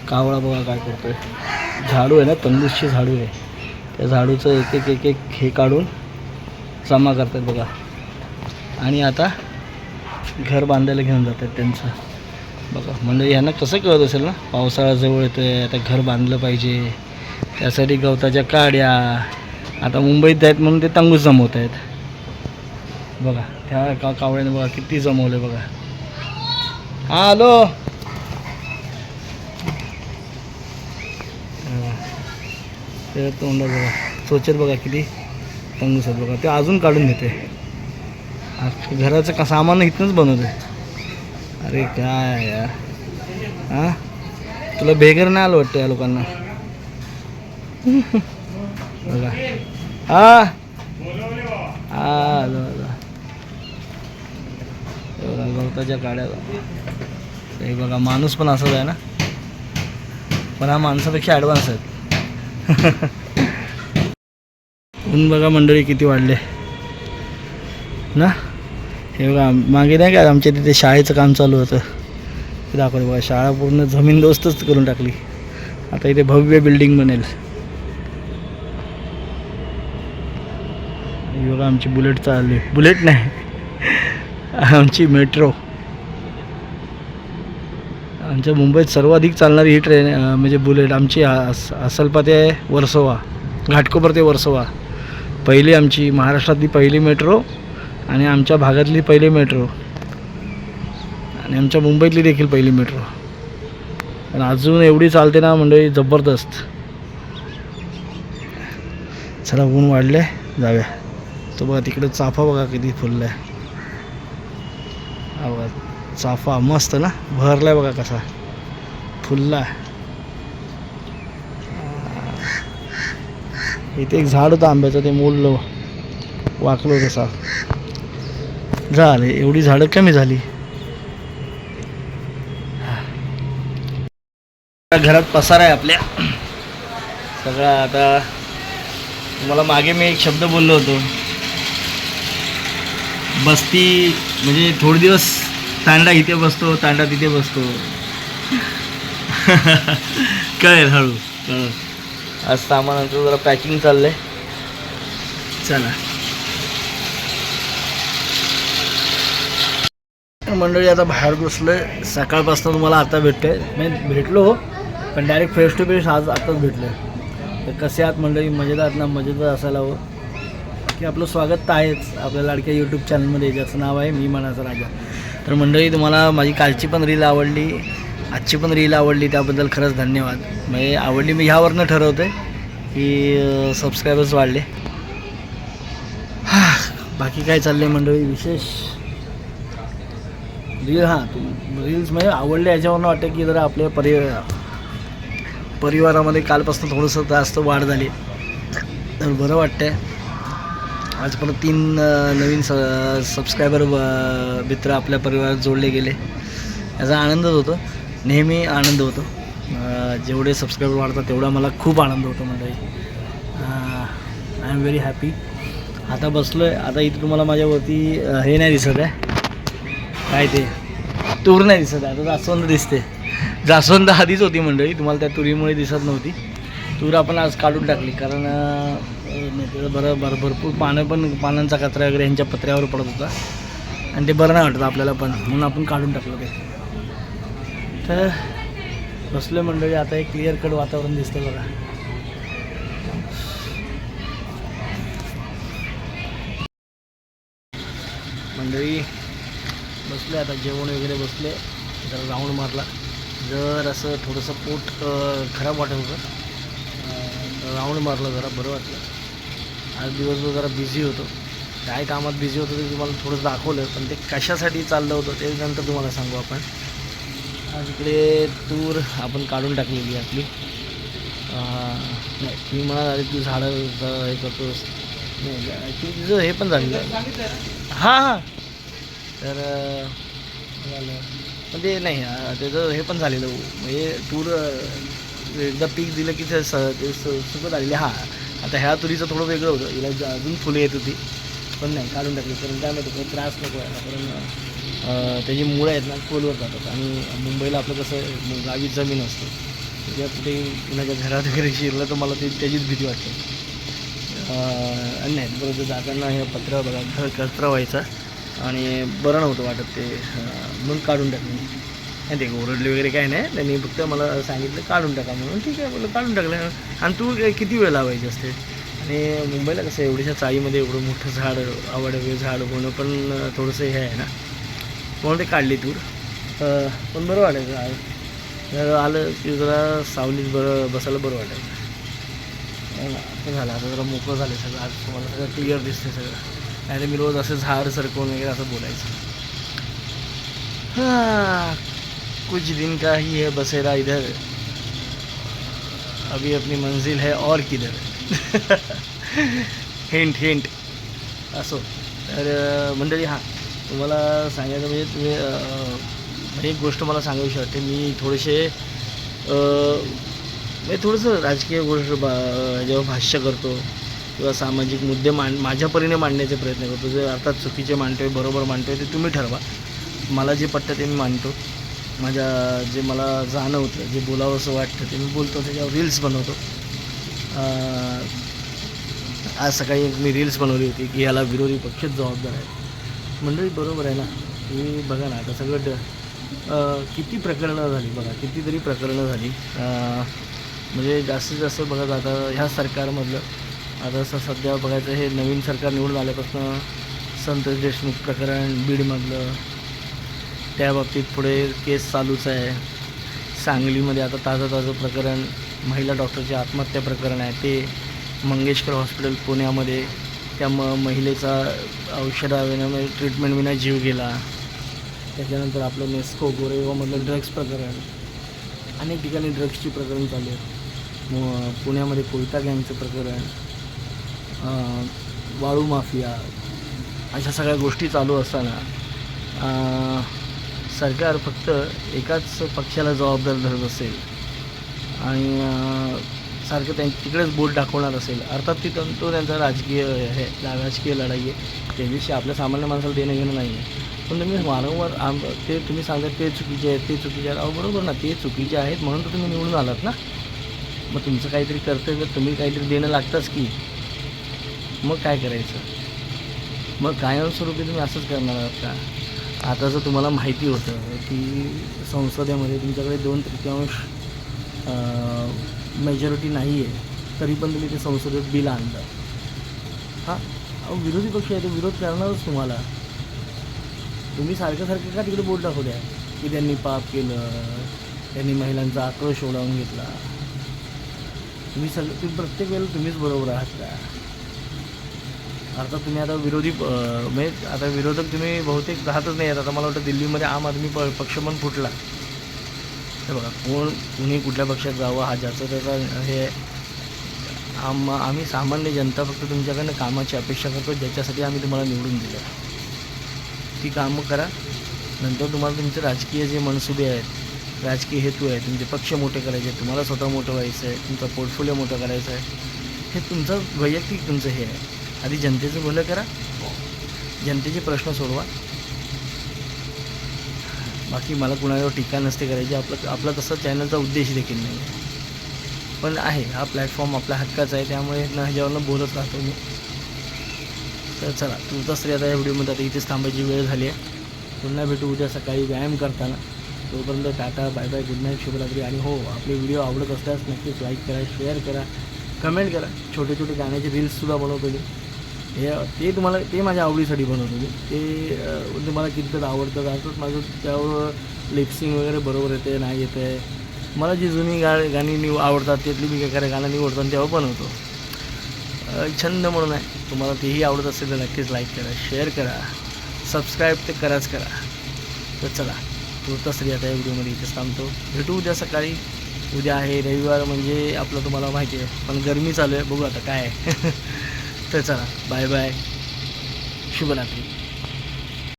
कावळा बघा काय करतोय. झाडू आहे ना, तंदूरची झाडू आहे, त्या झाडूचं एक एक हे काढून जमा करतात बघा. आणि आता घर बांधायला घेऊन जातात त्यांचं बघा. म्हणजे यांना कसं कळत असेल ना, पावसाळा जवळ येतो आहे, आता घर बांधलं पाहिजे, त्यासाठी गवताच्या काड्या. आता मुंबईत आहेत म्हणून ते तंगूस जमवत आहेत बघा. त्या कावळ्याने बघा किती जमवले बघा. हा हॅलो, ते तोंड बघा, चोचेत बघा किती तंगूस आहेत बघा. ते अजून काढून घेते. घराचं का सामान इथूनच बनवते. अरे काय यार, हां तुला बेगर नाही आलं वाटतं या लोकांना बघा. हा आलो बघा गवताच्या काड्या. हे बघा माणूस पण असाच आहे ना, पण हा माणसापेक्षा ॲडव्हान्स आहेत. ऊन बघा मंडळी किती वाढले ना. हे बघा मागे नाही का आमच्या तिथे शाळेचं काम चालू होतं, ते दाखवलं बघा. शाळा पूर्ण जमीनदोस्तच करून टाकली. आता इथे भव्य बिल्डिंग बनेल. बघा आमची बुलेट चालली, बुलेट नाही आमची मेट्रो. आमच्या मुंबईत सर्वाधिक चालणारी ही ट्रेन म्हणजे बुलेट आमची. असलपा ते वर्सोवा, घाटकोपर ते वर्सोवा पहिली आमची महाराष्ट्रातली पहिली मेट्रो आणि आमच्या भागातली पहिली मेट्रो आणि आमच्या मुंबईतली देखील पहिली मेट्रो. पण अजून एवढी चालते ना मंडळी, जबरदस्त. चला ऊन वाढले, जाऊया. तो बघा तिकडे चाफा बघा किती फुलला आहे. हा बघा चाफा मस्त ना, भरलाय बघा कसा फुलला. इथे एक झाड होतं आंब्याचं, ते मोडलं, वाकलो तसा झालं. एवढी झाडं कमी झाली. घरात पसारा आहे आपल्या सगळा. आता तुम्हाला मागे मी एक शब्द बोललो होतो, बस्ती म्हणजे थोडे दिवस तांडा इथे बसतो, तांडा तिथे बसतो. कळेल हळू कळेल. आज सामानाचं जरा पॅकिंग चाललंय. चला मंडळी आता बाहेर बसलोय. सकाळपासून तुम्हाला आता भेटतोय, मी भेटलो पण डायरेक्ट फेस टू फेस आज आताच भेटलो आहे. तर कसे आहात मंडळी, मजेदार ना. मजेदार असायला हवं की आपलं स्वागत तर आहेच आपल्या लाडक्या यूट्यूब चॅनलमध्ये, ज्याचं नाव आहे मी मनाचा राजा. तर मंडळी तुम्हाला माझी कालची पण रील आवडली, आजची पण रील आवडली, त्याबद्दल खरंच धन्यवाद. म्हणजे आवडली मी ह्यावरनं ठरवते की सबस्क्रायबर्स वाढले. बाकी काय चाललं आहे मंडळी विशेष रील. हां रील्स म्हणजे आवडले याच्यावरनं वाटतं की जरा आपल्या परिवारामध्ये कालपासून थोडंसं जास्त वाढ झाली, तर बरं वाटतं आहे. आज परत 3 नवीन सबस्क्रायबर मित्र आपल्या परिवारात जोडले गेले, याचा आनंदच होतो. नेहमी आनंद होतो. जेवढे सबस्क्रायबर वाढतात तेवढा मला खूप आनंद होतो मंडळी. I am very happy. आता बसलो आहे. आता इथे तुम्हाला माझ्यावरती हे नाही दिसत आहे, काय ते तूर नाही दिसत आहे. आता जास्वंद दिसते. जास्वंद आधीच होती मंडळी, तुम्हाला त्या तुरीमुळे दिसत नव्हती. तूर आपण आज काढून टाकली, कारण भरपूर पानांचा कचरा वगैरे यांच्या पत्र्यावर पडत होता आणि ते बरं नाही वाटतं आपल्याला पण, म्हणून आपण काढून टाकलं ते. तर बसले मंडळी. आता एक क्लिअर कट वातावरण दिसतं बघा. मंडळी बसले आता, जेवण वगैरे बसले, जरा राऊंड मारला. जर असं थोडंसं पोट खराब वाटत होतं, राऊंड मारलं, जरा बरं वाटलं. आज दिवसभर जरा बिझी होतो, काय कामात बिझी होतो ते तुम्हाला थोडं दाखवलं, पण ते कशासाठी चाललं होतं ते नंतर तुम्हाला सांगू आपण. आज इकडे तूर आपण काढून टाकलेली आपली. नाही मी म्हणा तू झाडं हे करतोस, नाही ॲक्च्युली तिचं हे पण झालेलं. हां तर झालं, पण ते नाही त्याचं हे पण झालेलं, म्हणजे तूर एकदा पीक दिलं की ते सुकत आलेली. हां आता ह्या तुरीचं थोडं वेगळं होतं, हिला अजून फुलं येत होती, पण नाही काढून टाकली. कारण काय माहिती काही त्रास नको आहे, कारण त्याची मुळं आहेत ना खोलवर जातात आणि मुंबईला आपलं कसं गावी जमीन असते, उद्या कुठे कुणाच्या घरात वगैरे शिरलं तर मला त्याचीच भीती वाटते. आणि नाही बरोबर जाताना हे पत्र बघा घर कचरा व्हायचा आणि बरं नव्हतं वाटत ते, म्हणून काढून टाकलं. नाही ते ओरडले वगैरे काय नाही, त्यांनी फक्त मला सांगितलं काढून टाका म्हणून. ठीक आहे बोललं काढून टाकलं. आणि तू किती वेळ लावायची असते. आणि मुंबईला कसं एवढ्याशा चाळीमध्ये एवढं मोठं झाड आवडवे झाड होणं पण थोडंसं हे आहे ना, म्हणून ते काढली तूर. पण बरं वाटायचं आलं की जरा सावलीत बसायला बरं वाटायचं. आता झालं, आता जरा मोकळं झालं सगळं. आज तुम्हाला सगळं क्लिअर दिसते सगळं. नाही तर मी रोज असं झाड सरकवून वगैरे असं बोलायचं. हाँ कुछ दिन का ही है बसेरा इधर, अभी अपनी मंजिल है और किधर. हिंट असो. तर मंडळी हां तुम्हाला सांगायचं म्हणजे तुम्ही एक गोष्ट मला सांगावीशी वाटते. मी थोडंसं राजकीय गोष्ट जेव्हा भाष्य करतो किंवा सामाजिक मुद्दे माझ्या परीने मांडण्याचे प्रयत्न करतो. जे अर्थात चुकीचे मांडतो आहे बरोबर मांडतो आहे ते तुम्ही ठरवा. मला जे पटतं ते मी मांडतो. जे मला जाणवतं, जे बोलावं असं वाटतं ते मी बोलतो. त्याच्यावर रील्स बनवतो. आज सकाळी मी रील्स बनवली होती की याला विरोधी पक्षच जबाबदार आहे. मंडळी बरोबर आहे ना. तुम्ही बघा ना आता सगळं किती प्रकरणं झाली बघा, कितीतरी प्रकरणं झाली. म्हणजे जास्तीत जास्त बघा आता ह्या सरकारमधलं आता सध्या बघायचं हे नवीन सरकार निवडून आल्यापासून संतोष देशमुख प्रकरण बीडमधलं, त्या बाबतीत पुढे केस चालूच आहे. सांगलीमध्ये आता ताजं प्रकरण महिला डॉक्टरचे आत्महत्या प्रकरण आहे. ते मंगेशकर हॉस्पिटल पुण्यामध्ये त्या महिलेचा औषधाविना ट्रीटमेंट विना जीव गेला. त्याच्यानंतर आपलं मेस्को गोरेगावमधलं ड्रग्स प्रकरण, अनेक ठिकाणी ड्रग्सची प्रकरण चालू आहेत. पुण्यामध्ये कोयता गँगचं प्रकरण, वाळू माफिया, अशा सगळ्या गोष्टी चालू असताना सरकार फक्त एकाच पक्षाला जबाबदार धरत असेल आणि सारखं तिकडेच बोट दाखवणार असेल. अर्थात तो त्यांचा राजकीय लढाई आहे. त्याविषयी आपल्या सामान्य माणसाला देणं घेणं नाही आहे. पण तुम्ही वारंवार ते तुम्ही सांगता ते चुकीचे आहेत, ते चुकीचे आहेत. अहो बरोबर ना, ते चुकीचे आहेत म्हणून तर तुम्ही निवडून आलात ना. मग तुमचं काहीतरी कर्तव्य तुम्ही काहीतरी देणं लागतंच की. मग काय करायचं? मग कायमस्वरूपी तुम्ही असंच करणार आहात का? आता जर तुम्हाला माहिती होतं की संसदेमध्ये तुमच्याकडे 2/3 मेजॉरिटी नाही आहे तरी पण तुम्ही ते संसदेत बिल आणता. हां अहो विरोधी पक्ष आहे, ते विरोध करणारच तुम्हाला. तुम्ही सारखं का तिकडे बोट दाखवल्या की त्यांनी पाप केलं, त्यांनी महिलांचा आक्रोश ओढावून घेतला. तुम्ही प्रत्येक वेळेला तुम्हीच बरोबर आहात का? अर्थात तुम्ही आता म्हणजे आता विरोधक तुम्ही बहुतेक राहतच नाही आहेत. आता मला वाटतं दिल्लीमध्ये आम आदमी पक्ष पण फुटला. हे बघा कुणी कुठल्या पक्षात जावं हा ज्याचं त्याचा हे. आम्ही सामान्य जनता फक्त तुमच्याकडनं कामाची अपेक्षा करतो, ज्याच्यासाठी आम्ही तुम्हाला निवडून दिलं. ती कामं करा. नंतर तुम्हाला तुमचे राजकीय जे मनसुबे आहेत, राजकीय हेतू आहे, तुमचे पक्ष मोठे करायचे आहेत, तुम्हाला स्वतः मोठं व्हायचं आहे, तुमचा पोर्टफोलिओ मोठा करायचा आहे, हे तुमचं वैयक्तिक तुमचं हे आहे. आधी जनतेचं भलं करा, जनतेचे प्रश्न सोडवा. बाकी मला कुणावर टीका नसते करायची. आपला तसा चॅनलचा उद्देश देखील नाही आहे. पण आहे हा प्लॅटफॉर्म आपल्या हक्काचा आहे, त्यामुळे ह्याच्यावरनं बोलत राहतो मी. तर चला तुमचा स्त्री आता या व्हिडिओमध्ये आता इथेच थांबायची वेळ झाली आहे. पुन्हा भेटू उद्या सकाळी व्यायाम करताना. तोपर्यंत tata bye bye, good night, शुभरात्री. आणि हो आपले व्हिडिओ आवडत असल्यास नक्कीच लाईक करा, शेअर करा, कमेंट करा. छोटे छोटे गाण्याचे रील्ससुद्धा बनवतो मी. ते माझ्या आवडीसाठी बनवतो मी. ते तुम्हाला कितपत आवडतं असंच माझं त्यावर लिपसिंग वगैरे बरोबर येते नाही येतं आहे. मला जी जुनी गाणी आवडतात त्यातली मी काय गाणं निवडतो आणि तेव्हा बनवतो. छंद म्हणून आहे. तुम्हाला तेही आवडत असेल तर नक्कीच लाईक करा, शेअर करा, सबस्क्राईब ते कराच करा. तर चला तुर्तास तरी आता या व्हिडिओमध्ये इथेच थांबतो. भेटू उद्या सकाळी. उद्या आहे रविवार म्हणजे आपलं तुम्हाला माहिती आहे, पण गरमी चालू आहे, बघू आता काय आहे. तर चला बाय बाय, शुभरात्री.